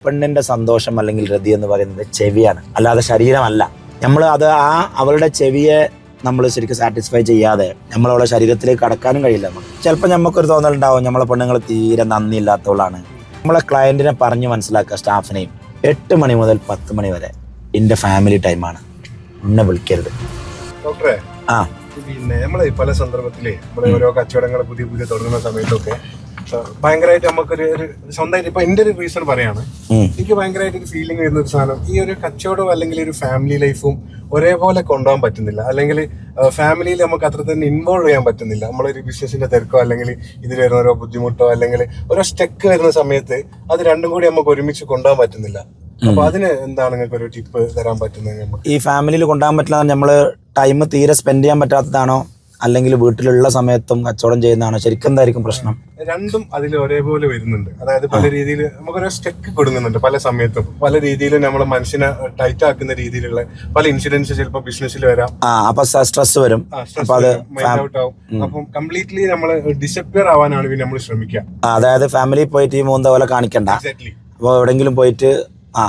പെണ്ണിന്റെ സന്തോഷം അല്ലെങ്കിൽ രതി എന്ന് പറയുന്നത് ചെവിയാണ്, അല്ലാതെ ശരീരമല്ല. നമ്മൾ അത് അവളുടെ ചെവിയെ നമ്മൾ ശരിക്കും സാറ്റിസ്ഫൈ ചെയ്യാതെ നമ്മളവളുടെ ശരീരത്തിലേക്ക് കടക്കാനും കഴിയില്ല. ചിലപ്പോൾ നമുക്കൊരു തോന്നലുണ്ടാവും നമ്മളെ പെണ്ണുങ്ങൾ തീരെ നന്ദി ഇല്ലാത്തവളാണ്. നമ്മളെ ക്ലയന്റിനെ പറഞ്ഞ് മനസ്സിലാക്കുക, സ്റ്റാഫിനെയും 8 മണി മുതൽ 10 മണി വരെ എൻ്റെ ഫാമിലി ടൈമാണ്, എന്നെ വിളിക്കരുത്. ഡോക്ടറെ, പിന്നെ നമ്മളെ പല സന്ദർഭത്തില് നമ്മളെ ഓരോ കച്ചവടങ്ങൾ പുതിയ തുടങ്ങുന്ന സമയത്തൊക്കെ ഭയങ്കരമായിട്ട് നമുക്കൊരു സ്വന്തമായിട്ട് ഇപ്പൊ എന്റെ ഒരു റീസൺ പറയാണ്, എനിക്ക് ഭയങ്കരമായിട്ട് ഒരു ഫീലിംഗ് വരുന്ന ഒരു സാധനം, ഈ ഒരു കച്ചവടവും അല്ലെങ്കിൽ ഒരു ഫാമിലി ലൈഫും ഒരേപോലെ കൊണ്ടുപോകാൻ പറ്റുന്നില്ല, അല്ലെങ്കിൽ ഫാമിലിയിൽ നമുക്ക് അത്ര തന്നെ ഇൻവോൾവ് ചെയ്യാൻ പറ്റുന്നില്ല. നമ്മളൊരു ബിസിനസിന്റെ തിരക്കോ അല്ലെങ്കിൽ ഇതിൽ വരുന്ന ഓരോ ബുദ്ധിമുട്ടോ അല്ലെങ്കിൽ ഓരോ സ്റ്റെക്ക് വരുന്ന സമയത്ത് അത് രണ്ടും കൂടി നമുക്ക് ഒരുമിച്ച് കൊണ്ടുപോകാൻ പറ്റുന്നില്ല. അപ്പൊ അതിന് എന്താണ് നിങ്ങൾക്ക് ഒരു ടിപ്പ് തരാൻ പറ്റുന്നത്? ഈ ഫാമിലിയിൽ കൊണ്ടുപോകാൻ പറ്റില്ല, നമ്മള് ടൈം തീരെ സ്പെൻഡ് ചെയ്യാൻ പറ്റാത്തതാണോ അല്ലെങ്കിൽ വീട്ടിലുള്ള സമയത്തും കച്ചവടം ചെയ്യുന്നതാണോ? ശരിക്കും എന്തായിരിക്കും പ്രശ്നം? രണ്ടും അതിൽ ഒരേപോലെ വരുന്നുണ്ട്. അതായത് പല രീതിയിൽ നമുക്കൊരു സ്റ്റെക്ക് കൊടുക്കുന്നുണ്ട്, പല സമയത്തും പല രീതിയിൽ നമ്മളെ മനസ്സിനെ ടൈറ്റ് ആക്കുന്ന രീതിയിലുള്ള പല ഇൻസിഡൻസ് ചിലപ്പോൾ ബിസിനസ്സിൽ വരാം. അപ്പൊ സ്ട്രെസ് വരും, മൈൻഡ് ഔട്ട് ആവും. അപ്പം കംപ്ലീറ്റ്ലി നമ്മൾ ഡിസപ്പിയർ ആവാനാണ് പിന്നെ നമ്മൾ ശ്രമിക്കുക. അതായത് ഫാമിലി പോയിട്ട് ഈ മൂന്ന പോലെ കാണിക്കണ്ട, അപ്പോൾ എവിടെങ്കിലും പോയിട്ട്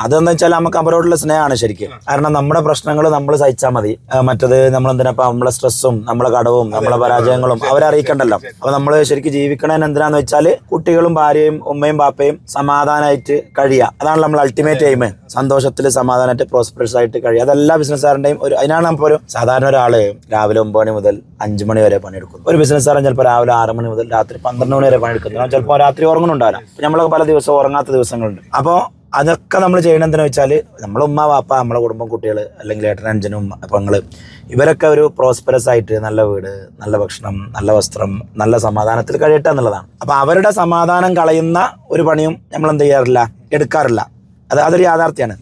അതെന്ന് വെച്ചാൽ നമുക്ക് അവരോടുള്ള സ്നേഹമാണ് ശരിക്കും. കാരണം നമ്മുടെ പ്രശ്നങ്ങൾ നമ്മൾ സഹിച്ചാൽ മതി, മറ്റത് നമ്മളെന്തിനാ നമ്മളെ സ്ട്രെസ്സും നമ്മളെ കടവും നമ്മളെ പരാജയങ്ങളും അവരറിയിക്കണ്ടല്ലോ. അപ്പൊ നമ്മൾ ശരിക്കും ജീവിക്കണതിന് എന്തിനാന്ന് വെച്ചാൽ കുട്ടികളും ഭാര്യയും ഉമ്മയും ബാപ്പയും സമാധാനമായിട്ട് കഴിയുക, അതാണ് നമ്മൾ അൾട്ടിമേറ്റ് എയിം. സന്തോഷത്തിൽ സമാധാനമായിട്ട് പ്രോസ്പെറസ് ആയിട്ട് കഴിയുക, അതെല്ലാ ബിസിനസ്സുകാരുടെയും ഒരു അതിനാണ്. നമുക്ക് ഒരു സാധാരണ ഒരാള് രാവിലെ 9 മണി മുതൽ 5 മണി വരെ പണിയെടുക്കും. ഒരു ബിസിനസ്സുകാരൻ ചിലപ്പോൾ രാവിലെ 6 മണി മുതൽ രാത്രി 12 മണി വരെ പണിയെടുക്കുന്നു. ചിലപ്പോൾ രാത്രി ഉറങ്ങുന്നുണ്ടാവില്ല. നമ്മളൊക്കെ പല ദിവസവും ഉറങ്ങാത്ത ദിവസങ്ങളുണ്ട്. അപ്പോൾ അതൊക്കെ നമ്മൾ ചെയ്യണമെന്തെന്ന് വെച്ചാൽ നമ്മളെ ഉമ്മ വാപ്പ, നമ്മളെ കുടുംബം, കുട്ടികൾ അല്ലെങ്കിൽ ഏട്ടൻ അഞ്ചനും പെങ്ങള്, ഇവരൊക്കെ ഒരു പ്രോസ്പെറസ് ആയിട്ട് നല്ല വീട്, നല്ല ഭക്ഷണം, നല്ല വസ്ത്രം, നല്ല സമാധാനത്തിൽ കഴിയട്ടെ എന്നുള്ളതാണ്. അപ്പൊ അവരുടെ സമാധാനം കളയുന്ന ഒരു പണിയും നമ്മൾ എന്ത് ചെയ്യാറില്ല, എടുക്കാറില്ല. അതൊരു യാഥാർത്ഥ്യമാണ്.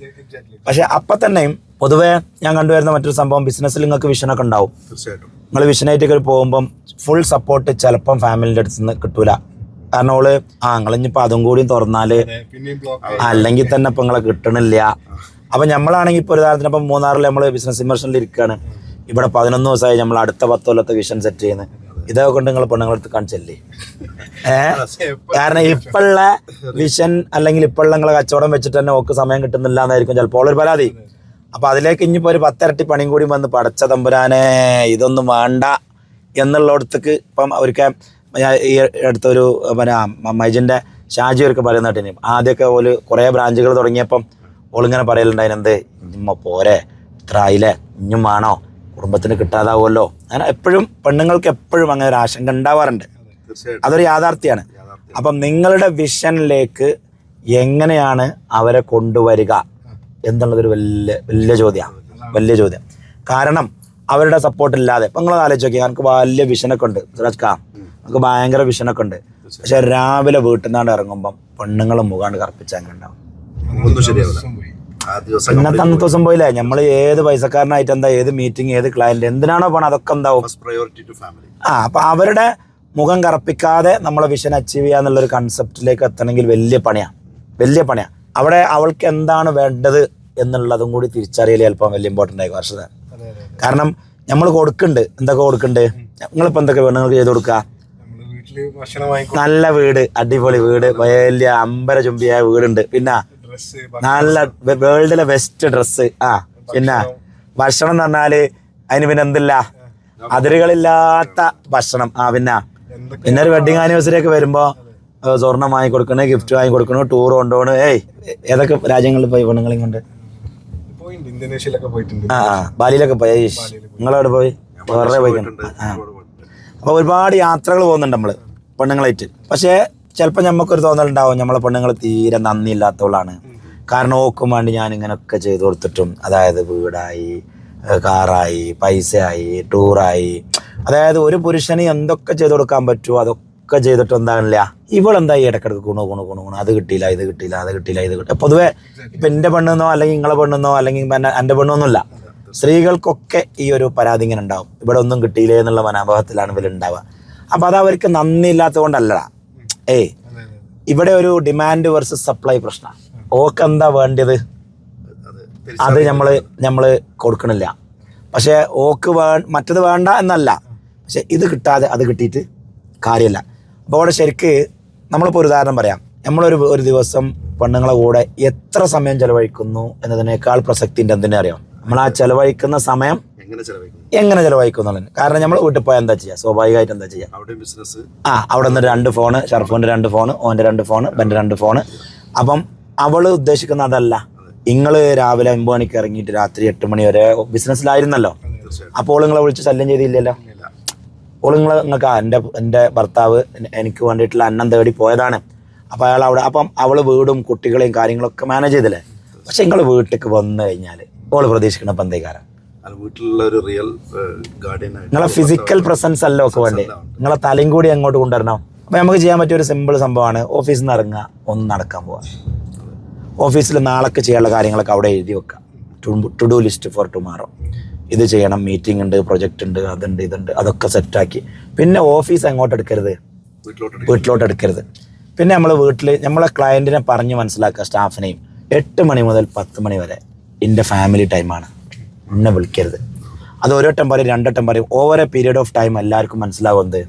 പക്ഷെ അപ്പൊ തന്നെയും പൊതുവെ ഞാൻ കണ്ടുവരുന്ന മറ്റൊരു സംഭവം, ബിസിനസ്സിൽ നിങ്ങൾക്ക് വിഷനൊക്കെ ഉണ്ടാവും. നിങ്ങൾ വിഷനായിട്ടൊക്കെ പോകുമ്പം ഫുൾ സപ്പോർട്ട് ചിലപ്പം ഫാമിലിന്റെ അടുത്ത് നിന്ന് കിട്ടൂല. കാരണം ഓള് നിങ്ങളിഞ്ഞിപ്പോ അതും കൂടി തുറന്നാല് അല്ലെങ്കിൽ തന്നെ ഇപ്പൊ നിങ്ങളെ കിട്ടണില്ല. അപ്പൊ നമ്മളാണെങ്കിൽ ഇപ്പൊ ഒരു ഉദാഹരണത്തിന് ഇപ്പൊ മൂന്നാറിൽ നമ്മള് ബിസിനസ് ഇമർഷനിൽ ഇരിക്കുകയാണ്. ഇവിടെ 11 ദിവസമായി നമ്മൾ അടുത്ത 10 കൊല്ലത്തെ വിഷൻ സെറ്റ് ചെയ്യുന്നത്. ഇതൊക്കെ കൊണ്ട് നിങ്ങൾ പെണ്ണുങ്ങളടുത്ത് കാണിച്ചല്ലേ. കാരണം ഇപ്പോഴുള്ള വിഷൻ അല്ലെങ്കിൽ ഇപ്പോഴുള്ള നിങ്ങളെ കച്ചവടം വെച്ചിട്ട് തന്നെ ഒക്കെ സമയം കിട്ടുന്നില്ല എന്നായിരിക്കും ചിലപ്പോൾ ഒരു പരാതി. അപ്പൊ അതിലേക്ക് ഇനിയിപ്പോ ഒരു 10 ഇരട്ടി പണിയും കൂടി വന്ന് പടച്ച തമ്പുരാനെ ഇതൊന്നും വേണ്ട എന്നുള്ളടത്തേക്ക് ഇപ്പം അവർക്ക് ഈ അടുത്തൊരു പിന്നെ മൈജിന്റെ ഷാജി അവർക്ക് പറയുന്ന കേട്ടിനി. ആദ്യമൊക്കെ ഓല് കുറേ ബ്രാഞ്ചുകൾ തുടങ്ങിയപ്പം ഓളിങ്ങനെ പറയലുണ്ടായിരുന്നു, എന്ത് ഇമ്മ പോരെ, ഇത്ര ആയില്ലേ, ഇഞ്ഞും വേണോ, കുടുംബത്തിന് കിട്ടാതാവുമല്ലോ. അങ്ങനെ എപ്പോഴും പെണ്ണുങ്ങൾക്ക് എപ്പോഴും അങ്ങനെ ഒരു ആശങ്ക ഉണ്ടാവാറുണ്ട്. അതൊരു യാഥാർത്ഥ്യമാണ്. അപ്പം നിങ്ങളുടെ വിഷനിലേക്ക് എങ്ങനെയാണ് അവരെ കൊണ്ടുവരിക എന്നുള്ളതൊരു വലിയ ചോദ്യം. കാരണം അവരുടെ സപ്പോർട്ടില്ലാതെ ഇപ്പം നിങ്ങൾ ആലോചിച്ച് നോക്കി, എനിക്ക് വലിയ വിഷനൊക്കെ ഉണ്ട് സിറാജ്ക്കാ, നമുക്ക് ഭയങ്കര വിഷനൊക്കെ ഉണ്ട്. പക്ഷെ രാവിലെ വീട്ടിൽ നിന്നാണ്ട് ഇറങ്ങുമ്പം പെണ്ണുങ്ങളും മുഖാണ്ട് കറപ്പിച്ച് അങ്ങനെ ഉണ്ടാവും. ഇന്നത്തെ അന്നത്തെ ദിവസം പോയില്ലേ, നമ്മൾ ഏത് പൈസക്കാരനായിട്ട് എന്താ, ഏത് മീറ്റിംഗ്, ഏത് ക്ലയന്റ്, എന്തിനാണോ പോണത് അതൊക്കെ എന്താവും. അപ്പൊ അവരുടെ മുഖം കറപ്പിക്കാതെ നമ്മളെ വിഷൻ അച്ചീവ് ചെയ്യാന്നുള്ളൊരു കൺസെപ്റ്റിലേക്ക് എത്തണമെങ്കിൽ വലിയ പണിയാണ്. അവിടെ അവൾക്ക് എന്താണ് വേണ്ടത് എന്നുള്ളതും കൂടി തിരിച്ചറിയൽ ചിലപ്പോൾ വലിയ ഇമ്പോർട്ടൻ്റ് ആയി വർഷത്തെ. കാരണം നമ്മൾ കൊടുക്കുന്നുണ്ട്, എന്തൊക്കെ കൊടുക്കുന്നുണ്ട്, നിങ്ങളിപ്പോൾ എന്തൊക്കെ വേണമെങ്കിൽ ചെയ്ത് കൊടുക്കുക. നല്ല വീട്, അടിപൊളി വീട്, വലിയ അമ്പര ചുംബിയായ വീടുണ്ട്, പിന്നെ നല്ല വേൾഡിലെ ബെസ്റ്റ് ഡ്രസ്സ്, പിന്നെ ഭക്ഷണം എന്ന് പറഞ്ഞാല് അതിന് പിന്നെ എന്തില്ല, അതിരുകളില്ലാത്ത ഭക്ഷണം. പിന്നെ ഒരു വെഡിങ് ആനിവേഴ്സറി ഒക്കെ വരുമ്പോ സ്വർണം വാങ്ങി കൊടുക്കണേ, ഗിഫ്റ്റ് വാങ്ങി കൊടുക്കണു, ടൂർ കൊണ്ടുപോകണു. ഏതൊക്കെ രാജ്യങ്ങളിൽ പോയി പെണ്ണുങ്ങളെയും കൊണ്ട്? ബാലിയിലൊക്കെ പോയി. നിങ്ങളവിടെ പോയി? വേറെ പോയിട്ടുണ്ട്. അപ്പൊ ഒരുപാട് യാത്രകൾ പോകുന്നുണ്ട് നമ്മള് പെണ്ണുങ്ങളായിട്ട്. പക്ഷെ ചിലപ്പോൾ നമുക്കൊരു തോന്നലുണ്ടാവും നമ്മളെ പെണ്ണുങ്ങൾ തീരെ നന്ദി ഇല്ലാത്തവളാണ്. കാരണം ഓക്കും വേണ്ടി ഞാൻ ഇങ്ങനെയൊക്കെ ചെയ്തു കൊടുത്തിട്ടും, അതായത് വീടായി, കാറായി, പൈസയായി, ടൂറായി, അതായത് ഒരു പുരുഷന് എന്തൊക്കെ ചെയ്തു കൊടുക്കാൻ പറ്റുമോ അതൊക്കെ ചെയ്തിട്ട് എന്താണില്ല, ഇവളെന്താ ഈ ഇടക്കിടക്ക് ഗുണ അത് കിട്ടിയില്ല, ഇത് കിട്ടില്ല. പൊതുവെ ഇപ്പൊ എന്റെ പെണ്ണെന്നോ അല്ലെങ്കിൽ നിങ്ങളെ പെണ്ണെന്നോ അല്ലെങ്കിൽ എന്റെ പെണ്ണൊന്നുമില്ല, സ്ത്രീകൾക്കൊക്കെ ഈ ഒരു പരാതി ഇങ്ങനെ ഉണ്ടാവും, ഇവിടെ ഒന്നും കിട്ടിയില്ലേ എന്നുള്ള മനോഭാവത്തിലാണ് ഇവരുണ്ടാവുക. അപ്പൊ അത് അവർക്ക് നന്ദി ഇല്ലാത്തത് കൊണ്ടല്ലടാ. ഇവിടെ ഒരു ഡിമാൻഡ് വേഴ്സസ് സപ്ലൈ പ്രശ്നം. ഓക്ക് എന്താ വേണ്ടത് അത് നമ്മള് കൊടുക്കണില്ല. പക്ഷെ ഓക്ക് മറ്റത് വേണ്ട എന്നല്ല, പക്ഷെ ഇത് കിട്ടാതെ അത് കിട്ടിയിട്ട് കാര്യമില്ല. അപ്പോൾ അവിടെ ശരിക്ക് നമ്മളിപ്പോൾ ഒരു ഉദാഹരണം പറയാം. നമ്മളൊരു ദിവസം പെണ്ണുങ്ങളെ കൂടെ എത്ര സമയം ചെലവഴിക്കുന്നു എന്നതിനേക്കാൾ പ്രസക്തിൻ്റെ എന്തിനെ അറിയാം, നമ്മൾ ആ ചെലവഴിക്കുന്ന സമയം എങ്ങനെ ചെലവഴിക്കുന്നുള്ളത്. കാരണം നമ്മൾ വീട്ടിൽ പോയാൽ എന്താ ചെയ്യുക, സ്വാഭാവികമായിട്ട് എന്താ ചെയ്യുക, അവിടെ നിന്ന് 2 ഫോണ്, ഷർഫുവിൻ്റെ 2 ഫോണ്, ഓൻ്റെ 2 ഫോണ്, ബൻ്റെ 2 ഫോണ്. അപ്പം അവള് ഉദ്ദേശിക്കുന്ന അതല്ല. നിങ്ങൾ രാവിലെ 9 മണിക്ക് ഇറങ്ങിയിട്ട് രാത്രി 8 മണി വരെ ബിസിനസ്സിലായിരുന്നല്ലോ. അപ്പോൾ നിങ്ങളെ വിളിച്ച് ശല്യം ചെയ്തില്ലല്ലോ. അപ്പോൾ നിങ്ങൾക്ക് എൻ്റെ ഭർത്താവ് എനിക്ക് വേണ്ടിയിട്ടുള്ള അന്നം തേടി പോയതാണ്. അപ്പോൾ അയാൾ അവിടെ, അപ്പം അവൾ വീടും കുട്ടികളെയും കാര്യങ്ങളൊക്കെ മാനേജ് ചെയ്തില്ലേ. പക്ഷെ നിങ്ങൾ വീട്ടിലേക്ക് വന്നു കഴിഞ്ഞാൽ ഓള് പ്രതീക്ഷിക്കുന്ന പന്തേക്കാരൻ വീട്ടിലുള്ള ഒരു റിയൽ ഗാർഡിയൻ, നിങ്ങളെ ഫിസിക്കൽ പ്രസൻസ് അല്ല ഒക്കെ വേണ്ടേ, നിങ്ങളെ തലയും കൂടി അങ്ങോട്ട് കൊണ്ടുവരണം. അപ്പം നമുക്ക് ചെയ്യാൻ പറ്റിയ ഒരു സിമ്പിൾ സംഭവമാണ് ഓഫീസിൽ നിന്ന് ഇറങ്ങുക, ഒന്ന് നടക്കാൻ പോവുക. ഓഫീസിൽ നാളേക്ക് ചെയ്യാനുള്ള കാര്യങ്ങളൊക്കെ അവിടെ എഴുതി വെക്കുക. To do list for tomorrow, ഇത് ചെയ്യണം, മീറ്റിംഗ് ഉണ്ട്, പ്രൊജക്റ്റ് ഉണ്ട്, അതുണ്ട്, ഇതുണ്ട്, അതൊക്കെ സെറ്റാക്കി. പിന്നെ ഓഫീസ് എങ്ങോട്ട് എടുക്കരുത്, വീട്ടിലോട്ട് എടുക്കരുത്. പിന്നെ നമ്മൾ വീട്ടിൽ നമ്മളെ ക്ലയൻറ്റിനെ പറഞ്ഞ് മനസ്സിലാക്കുക, സ്റ്റാഫിനെയും 8 മണി മുതൽ 10 മണി വരെ എൻ്റെ ഫാമിലി ടൈമാണ്, എന്നെ വിളിക്കരുത്. അത് ഒരു വട്ടം പറയും, 2 വട്ടം പറയും. Over A period of time എല്ലാവർക്കും മനസ്സിലാവുന്നത്.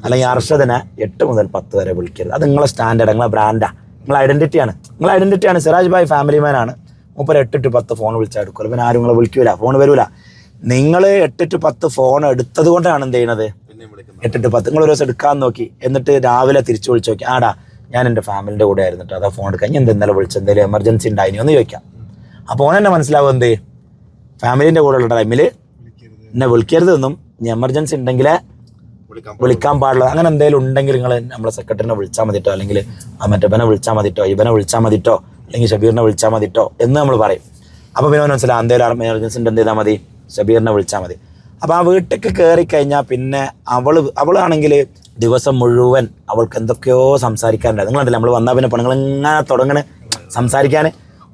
അല്ലെങ്കിൽ അർഷദിനെ 8 മുതൽ 10 വരെ വിളിക്കരുത്. അത് നിങ്ങളെ സ്റ്റാൻഡേർഡ്, നിങ്ങളെ ബ്രാൻഡാണ്, നിങ്ങളെ ഐഡന്റിറ്റിയാണ്. സിറാജ് ഭായ് ഫാമിലി മാനാണ്. മൂപ്പർ 8 to 10 ഫോൺ വിളിച്ചാൽ എടുക്കുമല്ലോ. പിന്നെ ആരും നിങ്ങളെ വിളിക്കൂല, ഫോൺ വരൂല. നിങ്ങൾ 8 to 10 ഫോൺ എടുത്തത് കൊണ്ടാണ് എന്ത് ചെയ്യണത്, 8 to 10 നിങ്ങൾ ഒരു ദിവസം എടുക്കാൻ നോക്കി, എന്നിട്ട് രാവിലെ തിരിച്ചു വിളിച്ചു നോക്കി, ആടാ ഞാൻ എൻ്റെ ഫാമിലിൻ്റെ കൂടെ ആയിരുന്നിട്ട് അതാ ഫോൺ എടുക്കാൻ, ഞാൻ ഇന്നലെ വിളിച്ചു, എന്തെങ്കിലും എമർജൻസി ഉണ്ടായിനി ഒന്ന് ചോദിക്കാം. അപ്പോൾ ഓൻ എന്നെ മനസ്സിലാവും എന്ത്, ഫാമിലിൻ്റെ കൂടെയുള്ള ടൈമിൽ എന്നെ വിളിക്കരുതെന്നും, ഇനി എമർജൻസി ഉണ്ടെങ്കിൽ വിളിക്കാൻ പാടില്ല, അങ്ങനെ എന്തെങ്കിലും ഉണ്ടെങ്കിൽ നിങ്ങൾ നമ്മളെ സെക്രട്ടറിനെ വിളിച്ചാൽ മതിട്ടോ, അല്ലെങ്കിൽ മറ്റവനെ വിളിച്ചാൽ മതിട്ടോ, ഇവനെ വിളിച്ചാൽ മതിട്ടോ, അല്ലെങ്കിൽ ഷബീറിനെ വിളിച്ചാൽ മതിട്ടോ എന്ന് നമ്മൾ പറയും. അപ്പോൾ പിന്നെ മനസ്സിലാവും എന്തെങ്കിലും എമർജൻസി ഉണ്ട്, എന്ത് ചെയ്താൽ മതി, ഷബീറിനെ വിളിച്ചാൽ മതി. അപ്പോൾ ആ വീട്ടിലേക്ക് കയറി കഴിഞ്ഞാൽ പിന്നെ അവളാണെങ്കിൽ ദിവസം മുഴുവൻ അവൾക്ക് എന്തൊക്കെയോ സംസാരിക്കാനുണ്ട്. നിങ്ങളുണ്ടല്ലോ, നമ്മൾ വന്നാൽ പിന്നെ പെണ്ണുങ്ങൾ ഇങ്ങനെ തുടങ്ങണേ സംസാരിക്കാൻ,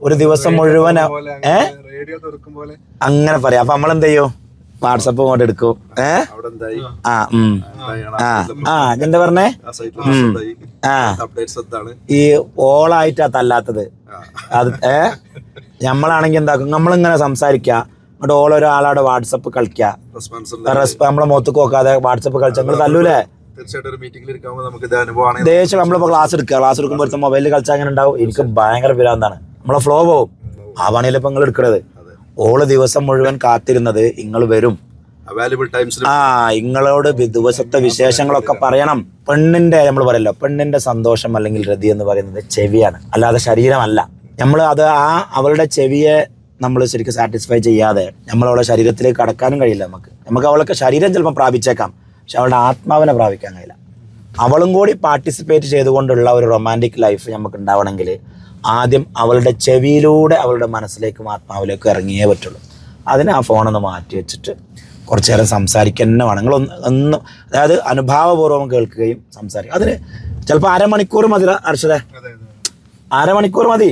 ഒരു ദിവസം മുഴുവൻ അങ്ങനെ പറയാം. അപ്പൊ നമ്മളെന്ത് ചെയ്യും, വാട്സപ്പ് കൊണ്ട് എടുക്കും. എന്താ പറഞ്ഞേ, ഈ ഓളായിട്ടാ തല്ലാത്തത്. അത് നമ്മളാണെങ്കിൽ എന്താക്കും, നമ്മളിങ്ങനെ സംസാരിക്കുക, എന്നിട്ട് ഓളൊരാളോട് വാട്സപ്പ് കളിക്കുക, നമ്മളെ മുഖത്തേക്ക് നോക്കാതെ വാട്സപ്പ് കളിച്ചാൽ നിങ്ങൾ തല്ലൂലേ. ദേഷ്യം നമ്മളിപ്പോ ക്ലാസ് എടുക്കുമ്പോൾ ഒരു മൊബൈലിൽ കളിച്ചാൽ അങ്ങനെ ഉണ്ടാവും. എനിക്ക് ഭയങ്കര ഭ്രാന്താണ്, നമ്മളെ ഫ്ലോ പോവും. ആ പണിയിലിപ്പോ നിങ്ങൾ എടുക്കണത്. ഓള് ദിവസം മുഴുവൻ കാത്തിരുന്നത് നിങ്ങൾ വരും, ഇങ്ങളോട് ദിവസത്തെ വിശേഷങ്ങളൊക്കെ പറയണം. പെണ്ണിന്റെ നമ്മൾ പറയല്ലോ, പെണ്ണിന്റെ സന്തോഷം അല്ലെങ്കിൽ രതി എന്ന് പറയുന്നത് ചെവിയാണ്, അല്ലാതെ ശരീരമല്ല. നമ്മൾ അത് അവളുടെ ചെവിയെ നമ്മൾ ശരിക്കും സാറ്റിസ്ഫൈ ചെയ്യാതെ നമ്മളവളുടെ ശരീരത്തിലേക്ക് കടക്കാനും കഴിയില്ല. നമുക്ക് അവളൊക്കെ ശരീരം ചിലപ്പോൾ പ്രാപിച്ചേക്കാം, പക്ഷെ അവളുടെ ആത്മാവിനെ പ്രാപിക്കാൻ കഴിയില്ല. അവളും കൂടി പാർട്ടിസിപ്പേറ്റ് ചെയ്തുകൊണ്ടുള്ള ഒരു റൊമാൻറ്റിക് ലൈഫ് നമുക്ക് ഉണ്ടാവണമെങ്കിൽ ആദ്യം അവളുടെ ചെവിയിലൂടെ അവളുടെ മനസ്സിലേക്കും ആത്മാവിലേക്കും ഇറങ്ങിയേ പറ്റുള്ളൂ. അതിന് ആ ഫോണൊന്ന് മാറ്റി വെച്ചിട്ട് കുറച്ചു നേരം സംസാരിക്കുക തന്നെ വേണം. നിങ്ങളൊന്ന് അതായത് അനുഭാവപൂർവ്വം കേൾക്കുകയും സംസാരിക്കുക. അതിന് ചിലപ്പോൾ അരമണിക്കൂർ മതി അർഷദ, അരമണിക്കൂർ മതി.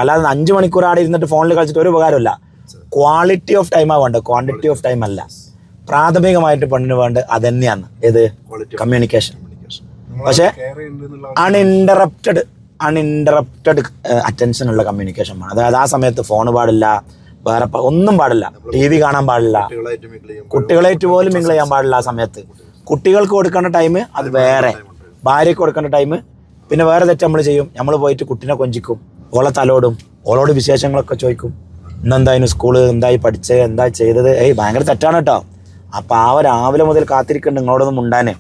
അല്ലാതെ 5 മണിക്കൂർ ആടെ ഇരുന്നിട്ട് ഫോണിൽ കളിച്ചിട്ട് ഒരു ഉപകാരമില്ല. ക്വാളിറ്റി ഓഫ് ടൈമാണ് വേണ്ടത്, ക്വാണ്ടിറ്റി ഓഫ് ടൈം അല്ല. പ്രാഥമികമായിട്ട് പെണ്ണിന് വേണ്ടത് അത് തന്നെയാണ്, ഏത്, കമ്മ്യൂണിക്കേഷൻ. പക്ഷെ അൺഇൻറ്ററപ്റ്റഡ് അറ്റൻഷൻ ഉള്ള കമ്മ്യൂണിക്കേഷൻ വേണം. അതായത് ആ സമയത്ത് ഫോൺ പാടില്ല, വേറെ ഒന്നും പാടില്ല, TV കാണാൻ പാടില്ല, കുട്ടികളായിട്ട് പോലും മിങ്കിൾ ചെയ്യാൻ പാടില്ല. ആ സമയത്ത് കുട്ടികൾക്ക് കൊടുക്കേണ്ട ടൈം അത് വേറെ, ഭാര്യയ്ക്ക് കൊടുക്കേണ്ട ടൈം പിന്നെ വേറെ. തെറ്റ് നമ്മൾ ചെയ്യും, നമ്മൾ പോയിട്ട് കുട്ടീനെ കൊഞ്ചിക്കും, ഓളെ തലോടും, ഓളോട് വിശേഷങ്ങളൊക്കെ ചോദിക്കും. ഇന്നെന്തായാലും സ്കൂള് എന്തായി പഠിച്ചത്, എന്താ ചെയ്തത്, ഭയങ്കര തെറ്റാണ് കേട്ടോ. അപ്പം രാവിലെ മുതൽ കാത്തിരിക്കുന്നുണ്ട് നിങ്ങളോടൊന്നും ഉണ്ടാനെ.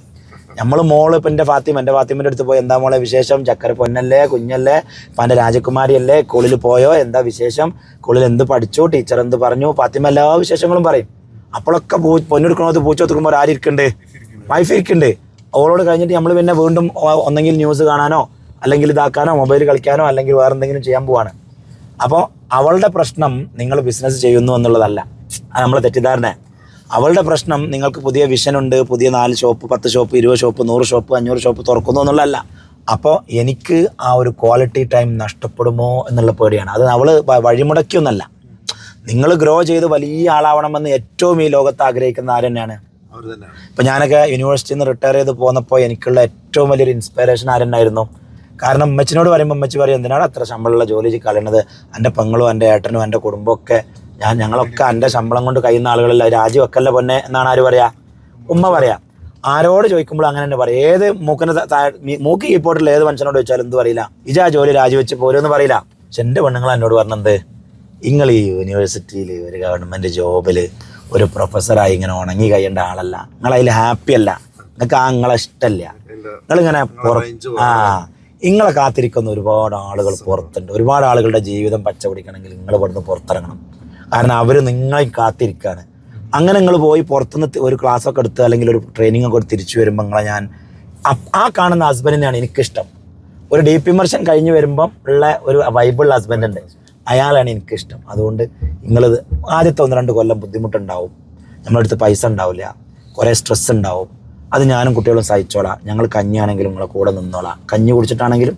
നമ്മൾ മോള് ഇപ്പം എൻ്റെ ഫാത്തിമൻ്റെ അടുത്ത് പോയി, എന്താ മോളെ വിശേഷം, ചക്കര പൊന്നല്ലേ, കുഞ്ഞല്ലേ, ഇപ്പം എൻ്റെ രാജകുമാരിയല്ലേ, സ്കൂളിൽ പോയോ, എന്താ വിശേഷം, സ്കൂളിൽ എന്ത് പഠിച്ചു, ടീച്ചർ എന്ത് പറഞ്ഞു, ഫാത്തിമ എല്ലാ വിശേഷങ്ങളും പറയും. അപ്പോഴൊക്കെ പൊന്നെടുക്കണത് പൂച്ചൊത്തുക്കുമ്പോൾ ആരിക്കുന്നുണ്ട്, വൈഫ് ഇരിക്കുന്നുണ്ട്. അവളോട് കഴിഞ്ഞിട്ട് നമ്മൾ പിന്നെ വീണ്ടും ഒന്നെങ്കിൽ ന്യൂസ് കാണാനോ അല്ലെങ്കിൽ ഇതാക്കാനോ മൊബൈൽ കളിക്കാനോ അല്ലെങ്കിൽ വേറെ എന്തെങ്കിലും ചെയ്യാൻ പോവാണ്. അപ്പോൾ അവളുടെ പ്രശ്നം നിങ്ങൾ ബിസിനസ് ചെയ്യുന്നു എന്നുള്ളതല്ല, അത് നമ്മളെ തെറ്റിദ്ധാരണ. അവളുടെ പ്രശ്നം നിങ്ങൾക്ക് പുതിയ വിഷനുണ്ട്, പുതിയ 4 shop, 10 shop, 20 shop, 100 shop, 500 shop തുറക്കുന്നു എന്നുള്ളതല്ല. അപ്പോൾ എനിക്ക് ആ ഒരു ക്വാളിറ്റി ടൈം നഷ്ടപ്പെടുമോ എന്നുള്ള പേടിയാണ്. അത് അവൾ വഴിമുടക്കിയൊന്നല്ല. നിങ്ങൾ ഗ്രോ ചെയ്ത് വലിയ ആളാവണമെന്ന് ഏറ്റവും ഈ ലോകത്ത് ആഗ്രഹിക്കുന്ന ആര് തന്നെയാണ്. ഇപ്പം ഞാനൊക്കെ യൂണിവേഴ്സിറ്റിയിൽ നിന്ന് റിട്ടയർ ചെയ്ത് പോന്നപ്പോൾ എനിക്കുള്ള ഏറ്റവും വലിയൊരു ഇൻസ്പിറേഷൻ ആരെന്നായിരുന്നു. കാരണം അമ്മച്ചിനോട് പറയുമ്പോൾ അമ്മച്ചി പറയും, എന്തിനാണ് അത്ര ശമ്പളമുള്ള ജോലി കളയുന്നത്, എൻ്റെ പെങ്ങളും എൻ്റെ ഏട്ടനും എൻ്റെ കുടുംബമൊക്കെ ഞങ്ങളൊക്കെ എൻ്റെ ശമ്പളം കൊണ്ട് കഴിയുന്ന ആളുകളല്ല, രാജിവെക്കല്ല പൊന്നെ എന്നാണ് ആര് പറയാ, ഉമ്മ പറയാ. ആരോട് ചോദിക്കുമ്പോൾ അങ്ങനെ തന്നെ പറയും. ഏത് മൂക്ക് കീപ്പോട്ടിൽ ഏത് മനുഷ്യനോട് ചോദിച്ചാലും എന്ത് പറയില്ല, ഇജാ ജോലി രാജിവെച്ച് പോരുമെന്ന് പറയില്ല. പക്ഷെ എൻ്റെ പെണ്ണുങ്ങൾ എന്നോട് പറഞ്ഞത്, നിങ്ങൾ ഈ യൂണിവേഴ്സിറ്റിയിൽ ഒരു ഗവൺമെൻറ് ജോബിൽ ഒരു പ്രൊഫസറായി ഇങ്ങനെ ഉണങ്ങി കഴിയേണ്ട ആളല്ല, നിങ്ങളതിൽ ഹാപ്പി അല്ല, നിങ്ങൾക്ക് നിങ്ങളെ ഇഷ്ടമല്ല, നിങ്ങളിങ്ങനെ നിങ്ങളെ കാത്തിരിക്കുന്ന ഒരുപാട് ആളുകൾ പുറത്തുണ്ട്. ഒരുപാട് ആളുകളുടെ ജീവിതം പച്ച പിടിക്കണമെങ്കിൽ നിങ്ങൾ ഇവിടുന്ന് പുറത്തിറങ്ങണം. കാരണം അവർ നിങ്ങളെ കാത്തിരിക്കുകയാണ്. അങ്ങനെ നിങ്ങൾ പോയി പുറത്തുനിന്ന് ഒരു ക്ലാസ്സൊക്കെ എടുത്ത് അല്ലെങ്കിൽ ഒരു ട്രെയിനിങ് ഒക്കെ എടുത്ത് തിരിച്ചു വരുമ്പോൾ നിങ്ങളെ ഞാൻ ആ കാണുന്ന ഹസ്ബൻഡിനെയാണ് എനിക്കിഷ്ടം. ഒരു ഡീപ്പ് ഇമർഷൻ കഴിഞ്ഞ് വരുമ്പം ഉള്ള ഒരു വൈബിൾ ഹസ്ബൻഡ് ഉണ്ട്, അയാളാണ് എനിക്കിഷ്ടം. അതുകൊണ്ട് നിങ്ങളിത് ആദ്യത്തെ 1-2 കൊല്ലം ബുദ്ധിമുട്ടുണ്ടാവും, നമ്മളടുത്ത് പൈസ ഉണ്ടാവില്ല, കുറേ സ്ട്രെസ് ഉണ്ടാവും. അത് ഞാനും കുട്ടികളും സഹിച്ചോളാം. ഞങ്ങൾ കഞ്ഞിയാണെങ്കിലും നിങ്ങളെ കൂടെ നിന്നോളാം, കഞ്ഞി കുടിച്ചിട്ടാണെങ്കിലും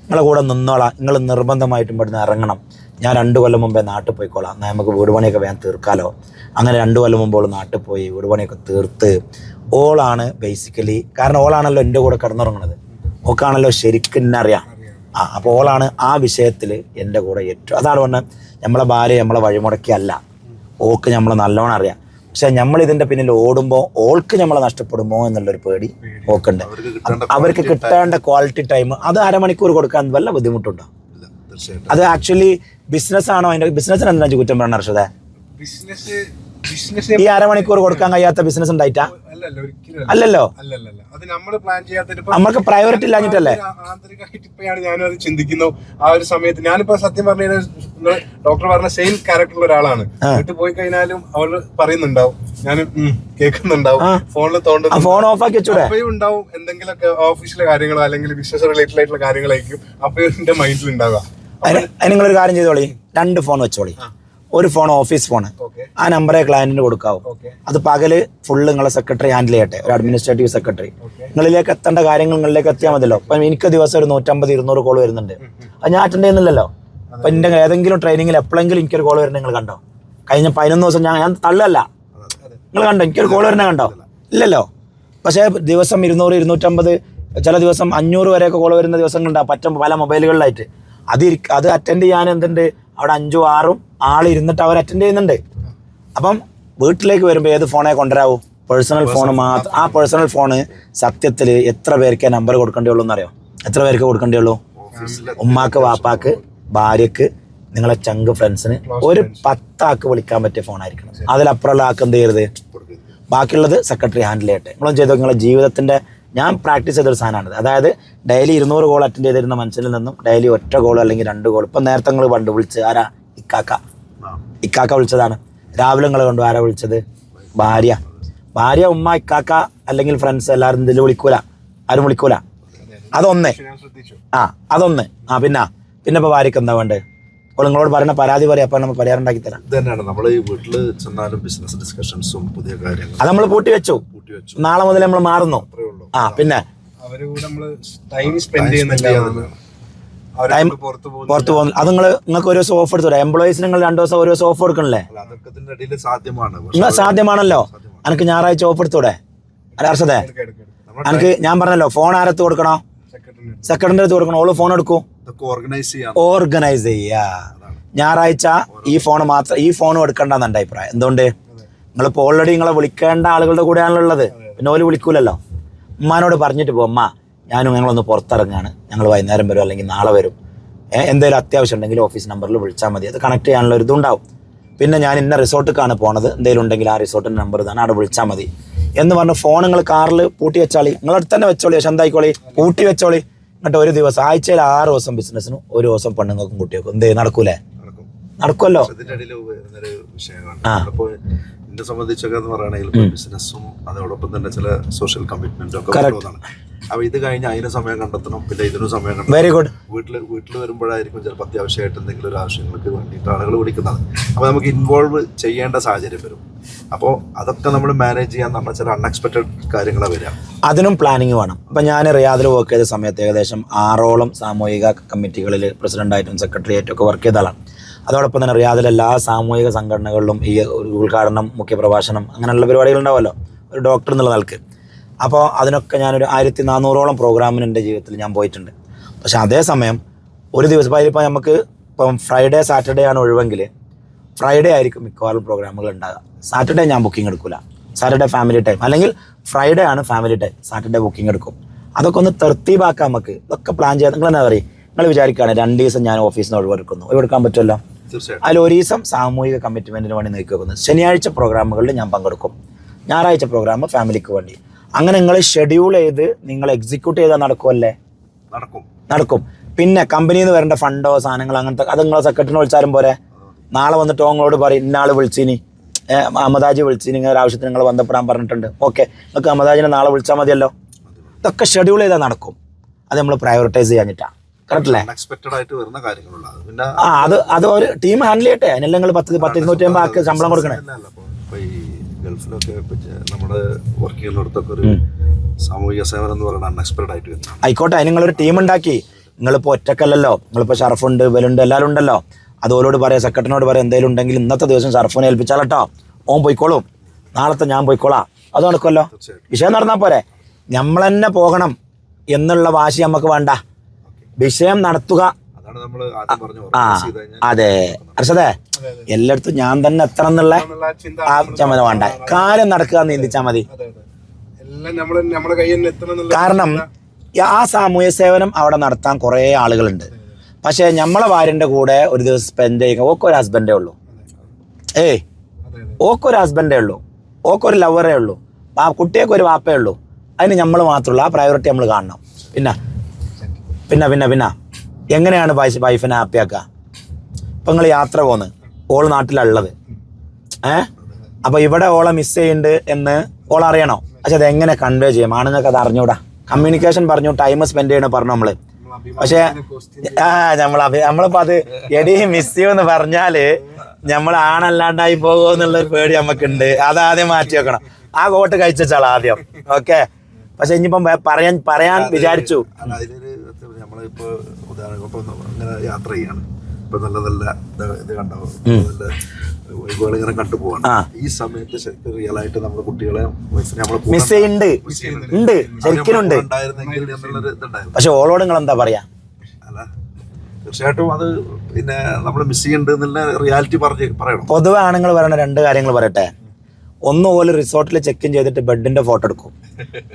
നിങ്ങളെ കൂടെ നിന്നോളാം. നിങ്ങൾ നിർബന്ധമായിട്ടും ഇവിടുന്ന് ഇറങ്ങണം. ഞാൻ 2 കൊല്ലം മുമ്പേ നാട്ടിൽ പോയിക്കോളാം, എന്നാൽ നമുക്ക് വീട് പണിയൊക്കെ വേഗം തീർക്കാമല്ലോ. അങ്ങനെ 2 കൊല്ലം മുമ്പോൾ നാട്ടിൽ പോയി വീട് പണിയൊക്കെ തീർത്ത് ഓളാണ് ബേസിക്കലി, കാരണം ഓളാണല്ലോ എൻ്റെ കൂടെ കിടന്നുറങ്ങണത്, ഓക്കാണല്ലോ ശരിക്കും എന്നെ അറിയാം. അപ്പോൾ ഓളാണ് ആ വിഷയത്തിൽ എൻ്റെ കൂടെ ഏറ്റവും. അതാണ് പറഞ്ഞത്, നമ്മളെ ഭാര്യ നമ്മളെ വഴിമുടക്കിയല്ല, ഓക്ക് നമ്മളെ നല്ലോണം അറിയാം. പക്ഷെ നമ്മളിതിൻ്റെ പിന്നിൽ ഓടുമ്പോൾ ഓൾക്ക് നമ്മളെ നഷ്ടപ്പെടുമോ എന്നുള്ളൊരു പേടി ഓക്കുണ്ട്. അവർക്ക് കിട്ടേണ്ട ക്വാളിറ്റി ടൈം അത് 1/2 മണിക്കൂർ കൊടുക്കാൻ വല്ല ബുദ്ധിമുട്ടുണ്ടോ? അത് ആക്ച്വലി ബിസിനസ്സാണോ? അതിൻ്റെ ബിസിനസ്സിന് എന്താ കുറ്റം പറയണ അർഷദേ? ഈ 1/2 മണിക്കൂർ കൊടുക്കാൻ കഴിയാത്ത ബിസിനസ് ഉണ്ടായിട്ടാ? അല്ലല്ലോ, അത് നമ്മൾ പ്ലാൻ ചെയ്യാത്ത നമ്മൾക്ക് പ്രയോറിറ്റി ഇല്ലാഞ്ഞിട്ടല്ലേ? ആന്തരികമായിട്ട് ഇപ്പോഴാണ് ഞാനും അത് ചിന്തിക്കുന്നു. ആ ഒരു സമയത്ത് ഞാനിപ്പോ സത്യം പറഞ്ഞു കഴിഞ്ഞാൽ ഡോക്ടർ പറഞ്ഞ സെയിം ക്യാരക്ടറുള്ള ഒരാളാണ്. വീട്ടിൽ പോയി കഴിഞ്ഞാലും അവൾ പറയുന്നുണ്ടാവും, ഞാൻ കേൾക്കുന്നുണ്ടാവും, ഫോണിൽ തോണ്ടുന്നു, ഫോൺ ഓഫ് ആക്കി വെച്ചൂടെ? അപ്പയും ഉണ്ടാവും എന്തെങ്കിലുമൊക്കെ ഓഫീസിലെ കാര്യങ്ങളോ അല്ലെങ്കിൽ ബിസിനസ് റിലേറ്റഡ് ആയിട്ടുള്ള കാര്യങ്ങളായിരിക്കും അപ്പയും എന്റെ മൈൻഡിൽ ഉണ്ടാവുക. നിങ്ങളൊരു കാര്യം ചെയ്തോളി, 2 ഫോൺ വെച്ചോളി. ഒരു ഫോൺ ഓഫീസ് ഫോണ്, ആ നമ്പറെ ക്ലയന്റിന് കൊടുക്കാവും. അത് പകല് ഫുള്ള് നിങ്ങളെ സെക്രട്ടറി ഹാൻഡിൽ ചെയ്യട്ടെ, ഒരു അഡ്മിനിസ്ട്രേറ്റീവ് സെക്രട്ടറി. നിങ്ങളിലേക്ക് എത്തേണ്ട കാര്യങ്ങൾ നിങ്ങളിലേക്ക് എത്തിയാൽ മതിയല്ലോ. അപ്പം എനിക്ക് ദിവസം ഒരു 150-200 കോൾ വരുന്നുണ്ട്, അത് ഞാൻ അറ്റൻഡ് ചെയ്യുന്നില്ലല്ലോ. അപ്പം എൻ്റെ ഏതെങ്കിലും ട്രെയിനിങ്ങിൽ എപ്പോഴെങ്കിലും എനിക്കൊരു കോൾ വരുന്നത് നിങ്ങൾ കണ്ടോ? കഴിഞ്ഞ 11 ദിവസം ഞാൻ തള്ളല്ല, നിങ്ങൾ കണ്ടോ? എനിക്കൊരു കോൾ വരുന്നത് കണ്ടോ? ഇല്ലല്ലോ. പക്ഷേ ദിവസം 200-250, ചില ദിവസം 500 വരെയൊക്കെ കോൾ വരുന്ന ദിവസങ്ങളുണ്ടാവും പല മൊബൈലുകളിലായിട്ട്. അത് അറ്റൻഡ് ചെയ്യാൻ എന്തുണ്ട്, അവിടെ 5-6 ആൾ ഇരുന്നിട്ട് അവർ അറ്റൻഡ് ചെയ്യുന്നുണ്ട്. അപ്പം വീട്ടിലേക്ക് വരുമ്പോൾ ഏത് ഫോണേ കൊണ്ടുവരാവൂ? പേഴ്സണൽ ഫോൺ മാത്രം. ആ പേഴ്സണൽ ഫോണ് സത്യത്തിൽ എത്ര പേർക്ക് നമ്പർ കൊടുക്കേണ്ടിയുള്ളൂ എന്നറിയോ? എത്ര പേർക്ക് കൊടുക്കേണ്ടിയുള്ളൂ? ഉമ്മാക്ക്, വാപ്പാക്ക്, ഭാര്യക്ക്, നിങ്ങളെ ചങ്ക് ഫ്രണ്ട്സിന് ഒരു 10 ആൾക്ക് വിളിക്കാൻ പറ്റിയ ഫോണായിരിക്കണം. അതിലപ്പുറമുള്ള ആൾക്ക് എന്ത് ചെയ്യരുത്, ബാക്കിയുള്ളത് സെക്രട്ടറി ഹാൻഡിൽ ചെയ്യട്ടെ. നിങ്ങളും ചെയ്തോ. നിങ്ങളെ ജീവിതത്തിൻ്റെ ഞാൻ പ്രാക്ടീസ് ചെയ്തൊരു സാധനമാണിത്. അതായത് ഡെയിലി 200 കോൾ അറ്റൻഡ് ചെയ്തിരുന്ന മനുഷ്യനിൽ നിന്നും ഡെയിലി 1 കോൾ അല്ലെങ്കിൽ 2 കോൾ. ഇപ്പം നേരത്തെ നിങ്ങൾ പണ്ട് വിളിച്ച് ആരാ? ഇക്കാക്ക വിളിച്ചതാണ്. രാവിലെ നിങ്ങൾ കണ്ടു ആരാ വിളിച്ചത്? ഭാര്യ, ഉമ്മ, ഇക്കാക്ക അല്ലെങ്കിൽ ഫ്രണ്ട്സ് എല്ലാവരും ഇതിൽ വിളിക്കൂല, ആരും വിളിക്കൂല. അതൊന്ന്. അതൊന്ന്. പിന്നെ ഇപ്പോൾ ഭാര്യക്ക് എന്താ വേണ്ടത്? അപ്പോൾ നിങ്ങളോട് പറയുന്ന പരാതി പറയാം, അപ്പം നമ്മൾ പരിഹാരം ഉണ്ടാക്കി തരാം. ഇത് തന്നെയാണ് നമ്മൾ ഈ വീട്ടിൽ ചെന്നാലും ബിസിനസ് ഡിസ്കഷൻസും പുതിയ കാര്യങ്ങൾ അത് നമ്മൾ പൂട്ടി വെച്ചു. നാളെ മുതൽ നമ്മൾ മാറുന്നു. പിന്നെ പുറത്തു പോകുന്നു. അത് നിങ്ങൾക്ക് ഒരു ദിവസം ഓഫ് എടുത്തൂടെ? എംപ്ലോയീസിന് നിങ്ങൾ 2 ദിവസം ഒരു ദിവസം ഓഫ് കൊടുക്കണല്ലേ? സാധ്യമാണല്ലോ. എനിക്ക് ഞായറാഴ്ച ഓഫ് എടുത്തൂടെ? അർഷദേ, എനിക്ക് ഞാൻ പറഞ്ഞല്ലോ, ഫോൺ ആരത്ത് കൊടുക്കണോ? സെക്രട്ടറിന്റെ അടുത്ത് കൊടുക്കണം. ഓള് ഫോൺ എടുക്കൂ, ഓർഗനൈസ് ചെയ്യാ. ഞായറാഴ്ച ഈ ഫോൺ മാത്രം, ഈ ഫോണും എടുക്കണ്ടെന്ന് എൻ്റെ അഭിപ്രായം. എന്തുകൊണ്ട്? നിങ്ങളിപ്പോൾ ഓൾറെഡി നിങ്ങളെ വിളിക്കേണ്ട ആളുകളുടെ കൂടെയാണല്ലോ ഉള്ളത്, പിന്നെ ഓല് വിളിക്കൂലല്ലോ. ഉമ്മാനോട് പറഞ്ഞിട്ട് പോകും, അമ്മ ഞാനും ഞങ്ങളൊന്ന് പുറത്തിറങ്ങാണ്, ഞങ്ങൾ വൈകുന്നേരം വരും അല്ലെങ്കിൽ നാളെ വരും, എന്തെങ്കിലും അത്യാവശ്യം ഉണ്ടെങ്കിൽ ഓഫീസ് നമ്പറിൽ വിളിച്ചാൽ മതി. അത് കണക്ട് ചെയ്യാനുള്ള ഒരു ഇതുണ്ടാവും. പിന്നെ ഞാൻ ഇന്ന റിസോർട്ടിലേക്കാണ് പോണത്, എന്തെങ്കിലും ഉണ്ടെങ്കിൽ ആ റിസോർട്ടിൻ്റെ നമ്പർ ഇതാണ്, അവിടെ വിളിച്ചാൽ മതി എന്ന് പറഞ്ഞ് ഫോൺ നിങ്ങൾ കാറിൽ പൂട്ടി വെച്ചാളി. നിങ്ങളടുത്ത് തന്നെ വെച്ചോളി, ശന്തായിക്കോളി, പൂട്ടി വെച്ചോളി. എന്നിട്ട് ഒരു ദിവസം, ആഴ്ചയിൽ 6 ദിവസം ബിസിനസ്സിനും, ഒരു ദിവസം പെണ്ണുങ്ങൾക്കും കുട്ടികൾക്കും എന്ത് നടക്കൂലേ? നടക്കുമല്ലോ. എന്നെ സംബന്ധിച്ചൊക്കെ എന്ന് പറയുകയാണെങ്കിൽ ബിസിനസ്സും അതോടൊപ്പം തന്നെ ചില സോഷ്യൽ കമ്മിറ്റ്മെന്റും ഒക്കെ ഉള്ളതാണ്. അപ്പൊ ഇത് കഴിഞ്ഞ് അതിന് സമയം കണ്ടെത്തണം, പിന്നെ ഇതിനും സമയം കണ്ടെത്തണം. Very good. വീട്ടിൽ വരുമ്പോഴായിരിക്കും ചിലപ്പോൾ അത്യാവശ്യമായിട്ട് എന്തെങ്കിലും ഒരു ആവശ്യങ്ങൾക്ക് വേണ്ടിയിട്ട് ആളുകൾ വിളിക്കുന്നത്. അപ്പോൾ നമുക്ക് ഇൻവോൾവ് ചെയ്യേണ്ട സാഹചര്യം വരും. അപ്പോൾ അതൊക്കെ നമ്മൾ മാനേജ് ചെയ്യാൻ നമ്മൾ ചില അൺഎക്സ്പെക്റ്റഡ് കാര്യങ്ങളാണ് വരിക. അതിനും പ്ലാനിങ് വേണം. ഇപ്പം ഞാൻ റിയാദിൽ വർക്ക് ചെയ്ത സമയത്ത് ഏകദേശം 6ഓളം സാമൂഹിക കമ്മിറ്റികളിൽ പ്രസിഡൻ്റായിട്ടും സെക്രട്ടറി ആയിട്ടും ഒക്കെ വർക്ക് ചെയ്ത ആളാണ്. അതോടൊപ്പം തന്നെ റിയാദിലെ എല്ലാ സാമൂഹിക സംഘടനകളിലും ഈ ഉദ്ഘാടനം, മുഖ്യപ്രഭാഷണം, അങ്ങനെയുള്ള പരിപാടികളുണ്ടാവുമല്ലോ ഒരു ഡോക്ടർ എന്നുള്ള നിലക്ക്. അപ്പോൾ അതിനൊക്കെ ഞാനൊരു 1400ഓളം പ്രോഗ്രാമിന് എൻ്റെ ജീവിതത്തിൽ ഞാൻ പോയിട്ടുണ്ട്. പക്ഷേ അതേസമയം ഒരു ദിവസം ഇപ്പോൾ നമുക്ക് ഇപ്പം ഫ്രൈഡേ സാറ്റർഡേ ആണ് ഒഴിവെങ്കിൽ ഫ്രൈഡേ ആയിരിക്കും മിക്കവാറും പ്രോഗ്രാമുകൾ ഉണ്ടാകുക. സാറ്റർഡേ ഞാൻ ബുക്കിംഗ് എടുക്കില്ല. സാറ്റർഡേ ഫാമിലി ടൈം, അല്ലെങ്കിൽ ഫ്രൈഡേ ആണ് ഫാമിലി ടൈം, സാറ്റർഡേ ബുക്കിംഗ് എടുക്കും. അതൊക്കെ ഒന്ന് തെർത്തീബാക്കാം നമുക്ക്. ഇതൊക്കെ പ്ലാൻ ചെയ്യാം. നിങ്ങൾ എന്താ പറയുക, നിങ്ങൾ വിചാരിക്കുകയാണ് 2 ദിവസം ഞാൻ ഓഫീസിൽ നിന്ന് ഒഴിവെടുക്കുന്നു, ഒഴിവെടുക്കാൻ പറ്റുമല്ലോ. അതിൽ 1 ദിവസം സാമൂഹിക കമ്മിറ്റ്മെൻറ്റിന് വേണ്ടി നീക്കി വെക്കുന്നത്. ശനിയാഴ്ച പ്രോഗ്രാമുകളിൽ ഞാൻ പങ്കെടുക്കും, ഞായറാഴ്ച പ്രോഗ്രാം ഫാമിലിക്ക് വേണ്ടി. അങ്ങനെ നിങ്ങൾ ഷെഡ്യൂൾ ചെയ്ത് നിങ്ങൾ എക്സിക്യൂട്ട് ചെയ്താൽ നടക്കുമല്ലേ? നടക്കും. പിന്നെ കമ്പനിയിൽ നിന്ന് വരേണ്ട ഫണ്ടോ സാധനങ്ങൾ അങ്ങനത്തെ അത് നിങ്ങളെ സെക്രട്ടറിനെ വിളിച്ചാലും പോരെ. നാളെ വന്നിട്ട് നിങ്ങളോട് പറയും ഇന്നാൾ വിളിച്ചിനി, അഹമ്മദാജി വിളിച്ചിനി, ഇങ്ങനെ ഒരു ആവശ്യത്തിന് നിങ്ങൾ ബന്ധപ്പെടാൻ പറഞ്ഞിട്ടുണ്ട്, ഓക്കെ നിങ്ങൾക്ക് അഹമ്മദാജിനെ നാളെ വിളിച്ചാൽ മതിയല്ലോ. ഇതൊക്കെ ഷെഡ്യൂൾ ചെയ്താൽ നടക്കും. അത് നമ്മൾ പ്രയോറിറ്റൈസ് ചെയ്യാനിട്ടാണ്. കറക്റ്റ് അല്ലേ? അത് ഒരു ടീം ഹാൻഡിൽ ചെയ്യട്ടെ. അതിനെല്ലാം നിങ്ങൾ 10-250 ആൾക്ക് ശമ്പളം കൊടുക്കണേ. ഗൾഫിലൊക്കെ നമ്മുടെ വർക്ക് ചെയ്യുന്നിടത്തൊക്കെ ഒരു സാമൂഹിക സേവനം എന്ന് പറയുന്നത് അൺഎക്സ്പെക്റ്റഡ് ആയിട്ട് വരുന്നത്. ആയിക്കോട്ടെ, അതിന് നിങ്ങളൊരു ടീം ഉണ്ടാക്കി. നിങ്ങളിപ്പോൾ ഒറ്റക്കല്ലല്ലോ, നിങ്ങളിപ്പോൾ ഷറഫുണ്ട്, ഇവലുണ്ട്, എല്ലാവരും ഉണ്ടല്ലോ. അത് ഓരോട് പറയാം, സെക്രട്ടറിനോട് പറയാം, എന്തെങ്കിലും ഉണ്ടെങ്കിൽ ഇന്നത്തെ ദിവസം ഷറഫിനെ ഏൽപ്പിച്ചാൽ കേട്ടോ, ഓൻ പോയിക്കോളും, നാളത്തെ ഞാൻ പോയിക്കോളാം. അത് നടക്കുമല്ലോ. വിഷയം നടന്നാൽ പോരെ. നമ്മൾ തന്നെ പോകണം എന്നുള്ള വാശി നമുക്ക് വേണ്ട. വിഷയം നടത്തുക. അതെ അർഷദേ, എല്ലായിടത്തും ഞാൻ തന്നെ എത്തണം എന്നുള്ള ആ ചമന വേണ്ട. കാര്യം നടക്കുക എന്ന് ചിന്തിച്ചാൽ മതി. കാരണം ആ സാമൂഹ്യ സേവനം അവിടെ നടത്താൻ കുറേ ആളുകളുണ്ട്. പക്ഷെ നമ്മളെ ഭാര്യൻ്റെ കൂടെ ഒരു ദിവസം സ്പെൻഡ് ചെയ്യുക ഓക്കൊരു ഹസ്ബൻഡേ ഉള്ളൂ. ഓക്കൊരു ഹസ്ബൻഡേ ഉള്ളൂ, ഓക്കൊരു ലവറേ ഉള്ളൂ, ആ കുട്ടിയൊക്കെ ഒരു വാപ്പേ ഉള്ളൂ. അതിന് നമ്മൾ മാത്രമുള്ളൂ. ആ പ്രയോറിറ്റി നമ്മൾ കാണണം. പിന്നെ എങ്ങനെയാണ് വൈഫിനെ ഹാപ്പിയാക്കുക? ഇപ്പം നിങ്ങൾ യാത്ര പോന്ന്, ഓൾ നാട്ടിലുള്ളത്, അപ്പോൾ ഇവിടെ ഓളെ മിസ് ചെയ്യുന്നുണ്ട് എന്ന് ഓളറിയണോ? പക്ഷെ അതെങ്ങനെ കൺവേ ചെയ്യും? ആണുങ്ങൾക്ക് അത് അറിഞ്ഞൂടാ. കമ്മ്യൂണിക്കേഷൻ പറഞ്ഞു, ടൈം സ്പെൻഡ് ചെയ്യണം പറഞ്ഞു നമ്മൾ. പക്ഷെ നമ്മളിപ്പോൾ അത് എടി മിസ് ചെയ്യുമെന്ന് പറഞ്ഞാൽ നമ്മൾ ആണല്ലാണ്ടായി പോകുമോ എന്നുള്ളൊരു പേടി നമുക്കുണ്ട്. അതാദ്യം മാറ്റി വെക്കണം. ആ കോട്ട് കഴിച്ചാൽ ആദ്യം, ഓക്കെ. പക്ഷെ ഇനിയിപ്പം പറയാൻ വിചാരിച്ചു. നമ്മളിപ്പോ ഉദാഹരണം ഇപ്പൊ ഇങ്ങനെ യാത്ര ചെയ്യാണ്, ഇപ്പൊ നല്ല നല്ല ഇത് കണ്ടോ, ഇങ്ങനെ കണ്ടുപോവാണ്. ഈ സമയത്ത് ശരിക്കും റിയൽ ആയിട്ട് നമ്മുടെ കുട്ടികളെ മിസ് ചെയ്യുന്നുണ്ട്, ശരിക്കും ഉണ്ട്. പക്ഷെ ഓളോട് നിങ്ങൾ എന്താ പറയാ? അല്ല, തീർച്ചയായിട്ടും അത് പിന്നെ നമ്മൾ മിസ് ചെയ്യുന്നുണ്ട് എന്നുള്ള റിയാലിറ്റി പറയണം. പൊതുവെ ആണുങ്ങൾ പറയുന്ന 2 കാര്യങ്ങൾ പറയട്ടെ. ഒന്ന് പോലെ റിസോർട്ടിൽ ചെക്ക് ഇൻ ചെയ്തിട്ട് ബെഡിന്റെ ഫോട്ടോ എടുക്കും,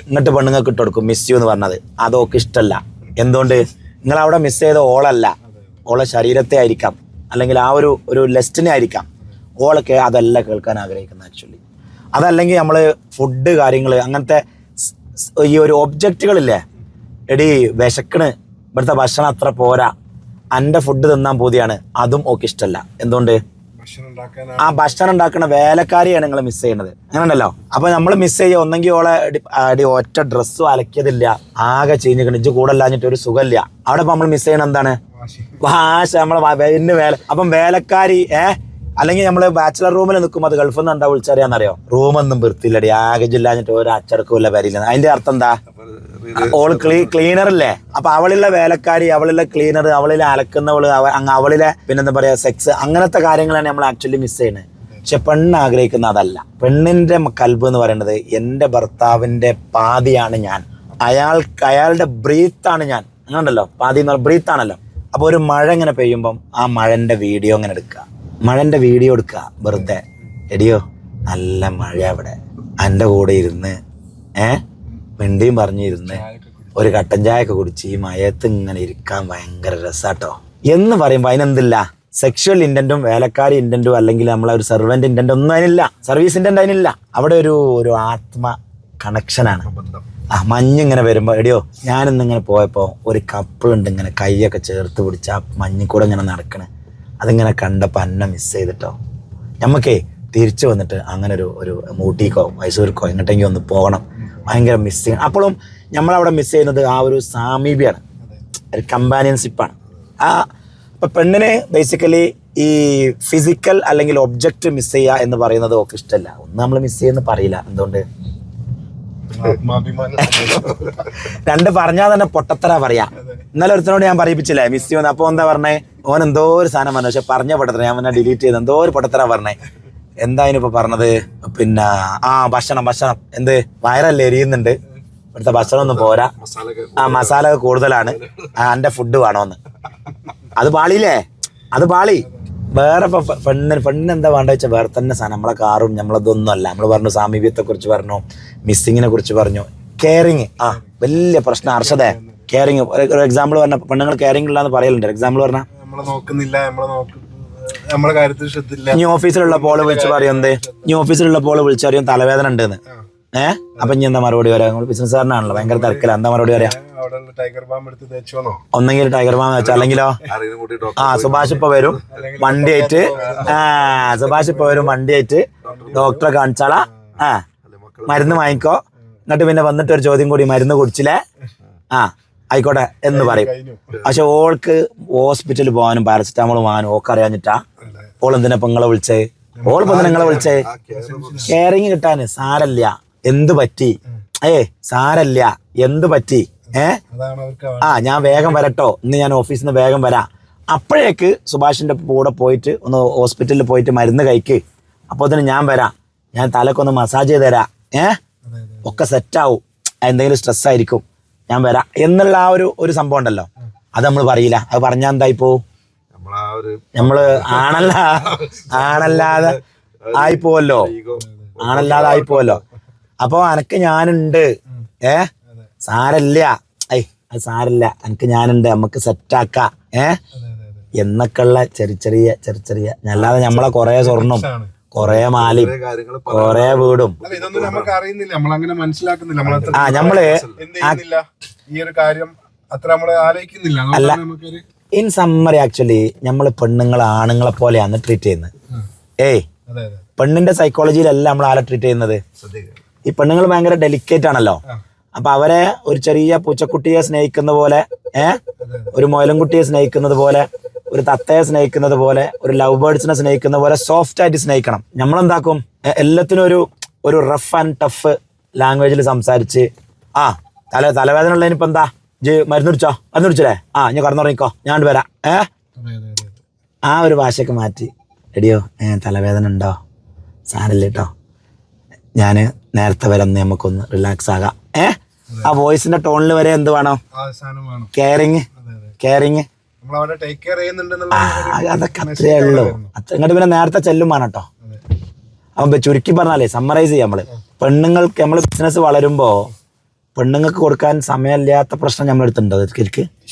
എന്നിട്ട് പെണ്ണുങ്ങൾക്ക് ഇട്ട് കൊടുക്കും മിസ് യു എന്ന് പറഞ്ഞത്. അതൊക്കെ ഇഷ്ടമല്ല. എന്തുകൊണ്ട്? നിങ്ങൾ അവിടെ മിസ് ചെയ്ത ഓളല്ല, ഓളെ ശരീരത്തെ ആയിരിക്കാം, അല്ലെങ്കിൽ ആ ഒരു ലെസ്റ്റിനെ ആയിരിക്കാം. ഓളൊക്കെ അതല്ല കേൾക്കാൻ ആഗ്രഹിക്കുന്നത് ആക്ച്വലി. അതല്ലെങ്കിൽ നമ്മൾ ഫുഡ് കാര്യങ്ങൾ അങ്ങനത്തെ ഈ ഒരു ഒബ്ജക്റ്റുകളില്ലേ, എടി വിശക്കണ്, ഇവിടുത്തെ ഭക്ഷണം അത്ര പോരാ, എൻ്റെ ഫുഡ് തിന്നാൻ പൂതിയാണ്, അതും ഓക്കെ ഇഷ്ടമല്ല. എന്തുകൊണ്ട്? ആ ഭക്ഷണം ഉണ്ടാക്കുന്ന വേലക്കാരിയാണ് നിങ്ങൾ മിസ് ചെയ്യുന്നത്. അങ്ങനെ ഉണ്ടല്ലോ. അപ്പൊ നമ്മൾ മിസ് ചെയ്യുക, ഒന്നെങ്കിൽ ഓളെ ഒറ്റ ഡ്രസ്സും അലക്കിയതില്ല, ആകെ ചീഞ്ഞിട്ട് കൂടല്ലാഞ്ഞിട്ട് ഒരു സുഖമില്ല. അവിടെ ഇപ്പൊ നമ്മൾ മിസ് ചെയ്യണം എന്താണ്? വാശ. നമ്മളെ വേല. അപ്പം വേലക്കാരി അല്ലെങ്കിൽ നമ്മൾ ബാച്ചിലർ റൂമിൽ നിൽക്കും, അത് ഗൾഫിൽ നിന്ന് എന്താ വിളിച്ചറിയാന്നറിയോ? റൂമൊന്നും വൃത്തിയില്ലടി, ആകെ ജില്ലാഞ്ഞിട്ട് ഒരു അച്ചടക്കമില്ല വരില്ല. അതിന്റെ അർത്ഥം എന്താ? ഓൾ ക്ലീനർ അല്ലേ? അപ്പൊ അവളിലെ വേലക്കാരി, അവളിലെ ക്ലീനർ, അവളിലെ അലക്കുന്നവള്, അവളിലെ പിന്നെന്താ പറയാ സെക്സ്, അങ്ങനത്തെ കാര്യങ്ങളാണ് നമ്മൾ ആക്ച്വലി മിസ് ചെയ്യുന്നത്. പക്ഷെ പെണ്ണ് ആഗ്രഹിക്കുന്ന അതല്ല. പെണ്ണിന്റെ കൽബ് എന്ന് പറയുന്നത് എൻ്റെ ഭർത്താവിന്റെ പാതിയാണ് ഞാൻ, അയാളുടെ ബ്രീത്താണ് ഞാൻ. അങ്ങനെ ഉണ്ടല്ലോ, പാതി എന്ന് പറഞ്ഞാൽ ബ്രീത്ത് ആണല്ലോ. അപ്പൊ ഒരു മഴ ഇങ്ങനെ പെയ്യുമ്പം ആ മഴന്റെ വീഡിയോ ഇങ്ങനെ എടുക്കുക, മഴന്റെ വീഡിയോ എടുക്കുക വെറുതെ. എടിയോ നല്ല മഴ അവിടെ, എൻ്റെ കൂടെ ഇരുന്ന് മിണ്ടിയും പറഞ്ഞിരുന്ന് ഒരു കട്ടൻ ചായ ഒക്കെ കുടിച്ച് ഈ മയത്ത് ഇങ്ങനെ ഇരിക്കാൻ ഭയങ്കര രസാട്ടോ എന്ന് പറയുമ്പോൾ അതിനെന്തില്ല? സെക്ഷൽ ഇൻറ്റൻറ്റും വേലക്കാരി ഇൻറ്റൻറ്റും അല്ലെങ്കിൽ നമ്മളെ ഒരു സെർവൻ്റ് ഇൻറ്റൻറ്റും ഒന്നും അതിനില്ല, സർവീസ് ഇൻറ്റൻറ്റ് അതിനില്ല. അവിടെ ഒരു ആത്മ കണക്ഷനാണ്. മഞ്ഞിങ്ങനെ വരുമ്പോൾ എടിയോ ഞാനിന്നിങ്ങനെ പോയപ്പോൾ ഒരു കപ്പിളുണ്ട് ഇങ്ങനെ കൈയൊക്കെ ചേർത്ത് പിടിച്ച് ആ മഞ്ഞിൽ കൂടെ ഇങ്ങനെ നടക്കണേ, അതിങ്ങനെ കണ്ടപ്പോൾ എന്നെ മിസ് ചെയ്തിട്ടോ. നമുക്കേ തിരിച്ചു വന്നിട്ട് അങ്ങനെ ഒരു ഊട്ടിക്കോ മൈസൂർക്കോ എങ്ങോട്ടെങ്കിലും ഒന്ന് പോകണം, ഭയങ്കര മിസ്സിങ്. അപ്പോഴും നമ്മളവിടെ മിസ് ചെയ്യുന്നത് ആ ഒരു സാമീപ്യമാണ്, ഒരു കമ്പാനിയൻഷിപ്പാണ്. ഇപ്പം പെണ്ണിന് ബേസിക്കലി ഈ ഫിസിക്കൽ അല്ലെങ്കിൽ ഒബ്ജക്റ്റ് മിസ് ചെയ്യുക എന്ന് പറയുന്നത് ഒക്കെ ഇഷ്ടമല്ല. ഒന്ന് നമ്മൾ മിസ് ചെയ്യുന്ന പറയില്ല. എന്തുകൊണ്ട്? 2 പറഞ്ഞാൽ തന്നെ പൊട്ടത്തര പറയാ. ഇന്നലെ ഒരുത്തനോട് ഞാൻ പറയിപ്പിച്ചില്ലേ മിസ് ചെയ്യുന്നത്. അപ്പോൾ എന്താ പറഞ്ഞേ? ഓൻ എന്തോ ഒരു സാധനം പറഞ്ഞു, പക്ഷെ പറഞ്ഞ പൊട്ടത്തര ഞാൻ പിന്നെ ഡിലീറ്റ് ചെയ്ത് എന്തോ ഒരു പൊട്ടത്തര പറഞ്ഞേ. എന്താ ഇതിനിപ്പോൾ പറഞ്ഞത്? പിന്നെ ഭക്ഷണം എന്ത് വയറല്ലേ എരിയുന്നുണ്ട്, ഇവിടുത്തെ ഭക്ഷണം ഒന്നും പോരാ, മസാല കൂടുതലാണ്, എൻ്റെ ഫുഡ് വേണോന്ന്. അത് പാളിയില്ലേ? അത് പാളി. വേറെ ഇപ്പൊ പെണ്ണിന് എന്താ വേണ്ട വെച്ചാൽ വേറെ തന്നെ സാധനം. നമ്മളെ കാറും നമ്മളതൊന്നും അല്ല. നമ്മൾ പറഞ്ഞു സാമീപ്യത്തെ കുറിച്ച് പറഞ്ഞു, മിസ്സിങ്ങിനെ കുറിച്ച് പറഞ്ഞു, കെയറിങ്. വലിയ പ്രശ്നം അർഷദേ, കെയറിങ്. ഒരു എക്സാമ്പിൾ പറഞ്ഞ പെണ്ണുങ്ങൾ കെയറിങ് ഇല്ലാന്ന് പറയലുണ്ട്. എക്സാമ്പിൾ പറഞ്ഞ നമ്മളെ നോക്കുന്നില്ല, നമ്മളെ കാര്യത്തിൽ ശ്രദ്ധില്ല. ഇനി ഓഫീസിലുള്ള പോള് വിളിച്ച് പറയും എന്ത്, ഇനി ഓഫീസിലുള്ള പോള് വിളിച്ച് പറയും തലവേദന ഉണ്ടെന്ന്. അപ്പൊ ഇനി എന്താ മറുപടി പറയാ? നമ്മൾ ബിസിനസ്സുകാരനാണല്ലോ, ഭയങ്കര തിരക്കില്ല. എന്താ മറുപടി പറയാ? ടൈഗർ ബാം എടുത്ത് തേച്ചോന്നോ? ഒന്നെങ്കിൽ ടൈഗർ ബാം വെച്ചോ, അല്ലെങ്കിലോ സുഭാഷ് ഇപ്പൊ വരും വണ്ടിയായിട്ട്. സുഭാഷ് ഇപ്പൊ വരും വണ്ടിയായിട്ട്, ഡോക്ടറെ കാണിച്ചാളാ, മരുന്ന് വാങ്ങിക്കോ, എന്നിട്ട് പിന്നെ വന്നിട്ട് ഒരു ചോദ്യം കൂടി, മരുന്ന് കുടിച്ചില്ലേ, ആയിക്കോട്ടെ എന്ന് പറയും. പക്ഷെ ഓൾക്ക് ഹോസ്പിറ്റലിൽ പോകാനും പാരസിറ്റാമോൾ വാങ്ങാനും ഓക്കെ അറിയാഞ്ഞിട്ടാ ഓൾ എന്തിനാ ഇപ്പൊ നിങ്ങളെ വിളിച്ചേ? ഓളിപ്പോ നിങ്ങളെ വിളിച്ചേ കെയറിങ് കിട്ടാന്. സാരല്ല, എന്ത് പറ്റി? സാരല്ല, എന്ത് പറ്റി? ഞാൻ വേഗം വരട്ടോ, ഇന്ന് ഞാൻ ഓഫീസിൽ നിന്ന് വേഗം വരാം. അപ്പോഴേക്ക് സുഭാഷിന്റെ കൂടെ പോയിട്ട് ഒന്ന് ഹോസ്പിറ്റലിൽ പോയിട്ട് മരുന്ന് കഴിക്ക്, അപ്പൊ അതിന് ഞാൻ വരാം, ഞാൻ തലക്കൊന്ന് മസാജ് ചെയ്ത് തരാം, ഒക്കെ സെറ്റാവും, എന്തെങ്കിലും സ്ട്രെസ് ആയിരിക്കും, ഞാൻ വരാം എന്നുള്ള ആ ഒരു സംഭവം ഉണ്ടല്ലോ, അത് നമ്മൾ പറയില്ല. അത് പറഞ്ഞാൽ എന്തായി പോവും? നമ്മള് ആണല്ലാതെ ആയിപ്പോവല്ലോ, ആയിപ്പോവല്ലോ. അപ്പൊ അനക്ക് ഞാനുണ്ട്, സാരല്ല, അത് സാരല്ല, എനിക്ക് ഞാനുണ്ട്, നമുക്ക് സെറ്റാക്കാം എന്നൊക്കെയുള്ള ചെറിയ അല്ലാതെ നമ്മളെ കൊറേ സ്വർണം, കൊറേ മാലയും, കൊറേ വീടും ഇതൊന്നും നമുക്ക് അറിയുന്നില്ല, നമ്മളങ്ങനെ മനസ്സിലാക്കുന്നില്ല, നമ്മള് ഈ ഒരു കാര്യം അത്ര നമ്മള് ആലോചിക്കുന്നില്ല. അല്ല, ഇൻ സമ്മറി ആക്ച്വലി നമ്മള് പെണ്ണുങ്ങൾ ആണുങ്ങളെ പോലെയാണ് ട്രീറ്റ് ചെയ്യുന്നത്. പെണ്ണിന്റെ സൈക്കോളജിയിലല്ല നമ്മൾ ആരെ ട്രീറ്റ് ചെയ്യുന്നത്. ഈ പെണ്ണുങ്ങൾ ഭയങ്കര ഡെലിക്കേറ്റ് ആണല്ലോ. അപ്പൊ അവരെ ഒരു ചെറിയ പൂച്ചക്കുട്ടിയെ സ്നേഹിക്കുന്ന പോലെ, ഒരു മുയലൻകുട്ടിയെ സ്നേഹിക്കുന്നത് പോലെ, ഒരു തത്തയെ സ്നേഹിക്കുന്നത് പോലെ, ഒരു ലവ് ബേർഡ്സിനെ സ്നേഹിക്കുന്ന പോലെ സോഫ്റ്റ് ആയിട്ട് സ്നേഹിക്കണം. നമ്മളെന്താക്കും, എല്ലാത്തിനും ഒരു റഫ് ആൻഡ് ടഫ് ലാംഗ്വേജിൽ സംസാരിച്ച് തലവേദന ഉള്ളതിനിപ്പോ എന്താ, മരുന്ന് കുടിച്ചില്ലേ, ഞാൻ കടന്നുറങ്ങിക്കോ, ഞാൻ വരാം, ആ ഒരു ഭാഷയൊക്കെ മാറ്റി, എടിയോ തലവേദന ഉണ്ടോ, സാരല്ല കേട്ടോ, ഞാൻ നേരത്തെ വരാം, നമുക്കൊന്ന് റിലാക്സ് ആകാം. ആ വോയിസിന്റെ ടോണിൽ വരെ എന്ത് വേണോ, കെയറിങ്. അതൊക്കെ അത്രേ ഉള്ളൂ. ഇങ്ങോട്ട് പിന്നെ നേരത്തെ ചെല്ലും വേണം കേട്ടോ. അപ്പം ചുരുക്കി പറഞ്ഞാലേ, സമ്മറൈസ് ചെയ്യാം, പെണ്ണുങ്ങൾക്ക് നമ്മൾ ബിസിനസ് വളരുമ്പോ പെണ്ണുങ്ങൾക്ക് കൊടുക്കാൻ സമയമില്ലാത്ത പ്രശ്നം നമ്മളെടുത്തുണ്ടോ?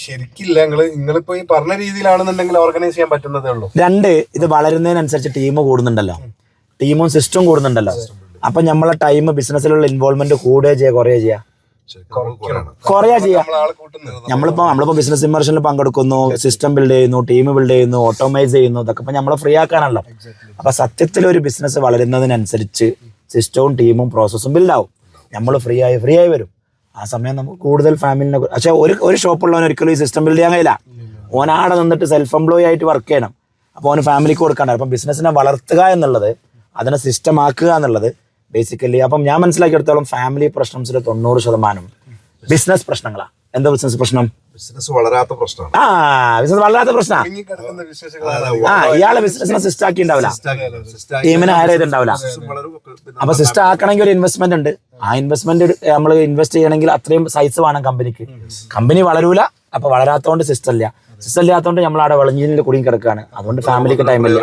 ശരിക്കില്ല. നിങ്ങളിപ്പോ ഈ പറഞ്ഞ രീതിയിലാണെന്നുണ്ടെങ്കിൽ ഓർഗനൈസ് ചെയ്യാൻ പറ്റുന്നതേ ഉള്ളൂ. രണ്ട്, ഇത് വളരുന്നതിനനുസരിച്ച് ടീം കൂടുന്നുണ്ടല്ലോ, ടീമും സിസ്റ്റവും കൂടുന്നുണ്ടല്ലോ. അപ്പൊ നമ്മളെ ടൈം ബിസിനസ്സിലുള്ള ഇൻവോൾവ്മെന്റ് കൂടുകയോ ചെയ്യുക, കുറയുകയോ ചെയ്യുക, നമ്മളിപ്പോ ബിസിനസ് ഇമ്മർഷനിൽ പങ്കെടുക്കുന്നു, സിസ്റ്റം ബിൽഡ് ചെയ്യുന്നു, ടീം ബിൽഡ് ചെയ്യുന്നു, ഓട്ടോമൈസ് ചെയ്യുന്നു, ഇതൊക്കെ ഇപ്പൊ നമ്മളെ ഫ്രീ ആക്കാനല്ലോ. അപ്പൊ സത്യത്തിൽ ഒരു ബിസിനസ് വളരുന്നതിനനുസരിച്ച് സിസ്റ്റവും ടീമും പ്രോസസ്സും ബിൽഡാവും. നമ്മൾ ഫ്രീ ആയി വരും. ആ സമയം നമുക്ക് കൂടുതൽ ഫാമിലിനെ. പക്ഷെ ഒരു ഷോപ്പുള്ളവൻ ഒരിക്കലും ഈ സിസ്റ്റം ബിൽഡ് ചെയ്യാൻ കഴിയില്ല. ഓനാടെ നിന്നിട്ട് സെൽഫ് എംപ്ലോയി ആയിട്ട് വർക്ക് ചെയ്യണം. അപ്പോൾ ഓന് ഫാമിലിക്ക് കൊടുക്കാണ്ട്. അപ്പം ബിസിനസ്സിനെ വളർത്തുക എന്നുള്ളത്, അതിനെ സിസ്റ്റം ആക്കുക എന്നുള്ളത് ബേസിക്കലി. അപ്പം ഞാൻ മനസ്സിലാക്കിയെടുത്തോളം ഫാമിലി പ്രശ്നംസിൽ 90% ബിസിനസ് പ്രശ്നങ്ങളാണ്. എന്താ ബിസിനസ് പ്രശ്നം? ബിസിനസ് വളരാത്ത പ്രശ്നമാണ്. ബിസിനസ് വളരാത്ത പ്രശ്നം. ഇയാളെ ബിസിനസ്സിനെ സിസ്റ്റം ആക്കി ഉണ്ടാവില്ല, ടീമിനെ ഹയർ ചെയ്തിട്ടുണ്ടാവില്ല. അപ്പൊ സിസ്റ്റം ആക്കണമെങ്കിൽ ഒരു ഇൻവെസ്റ്റ്മെന്റ് ഉണ്ട്. ആ ഇൻവെസ്റ്റ്മെന്റ് നമ്മൾ ഇൻവെസ്റ്റ് ചെയ്യണമെങ്കിൽ അത്രയും സൈസ് വേണം കമ്പനിക്ക്. കമ്പനി വളരൂല. അപ്പൊ വളരാത്തോണ്ട് സിസ്റ്റം ഇല്ലാത്തോണ്ട് നമ്മൾ അവിടെ വെളഞ്ഞിൽ കുടുങ്ങി കിടക്കുകയാണ്. അതുകൊണ്ട് ഫാമിലിക്ക് ടൈമില്ല.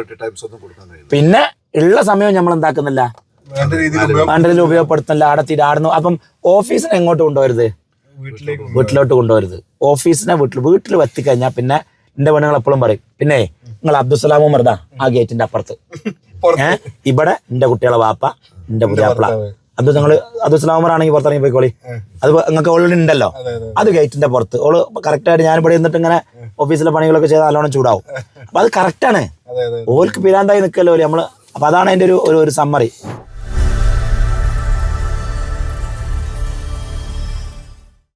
പിന്നെ ഉള്ള സമയം നമ്മൾ എന്താക്കുന്നില്ല, വേണ്ട രീതിയിൽ ഉപയോഗപ്പെടുത്തുന്നില്ല. ആടുന്നു. അപ്പം ഓഫീസിനെ എങ്ങോട്ട് കൊണ്ടുപോകരുത്, വീട്ടിലോട്ട് കൊണ്ടുപോകരുത്. ഓഫീസിനെ വീട്ടിൽ എത്തിക്കഴിഞ്ഞാൽ പിന്നെ എന്റെ പെണ്ണുങ്ങൾ എപ്പോഴും പറയും, പിന്നെ നിങ്ങൾ അബ്ദുസലാമും മറുതാ ആ ഗേറ്റിന്റെ അപ്പുറത്ത്, ഇവിടെ എന്റെ കുട്ടികളെ വാപ്പ, എന്റെ പുതിയാപ്പിള. അത് നിങ്ങൾ അബ്ദുസലാമറാണെങ്കിൽ പുറത്തിറങ്ങി പോയിക്കോളി, അത് നിങ്ങൾക്ക് ഓൾറെഡി ഉണ്ടല്ലോ, അത് ഗേറ്റിന്റെ പുറത്ത്. ഓള് കറക്റ്റായിട്ട് ഞാനിവിടെ നിന്നിട്ട് ഇങ്ങനെ ഓഫീസിലെ പണികളൊക്കെ ചെയ്ത് നല്ലോണം ചൂടാവും. അപ്പൊ അത് കറക്റ്റാണ്. ഓൾക്ക് പിരാന്തായി നിൽക്കല്ലോ നമ്മള്. അപ്പൊ അതാണ് അതിന്റെ ഒരു സമ്മറി.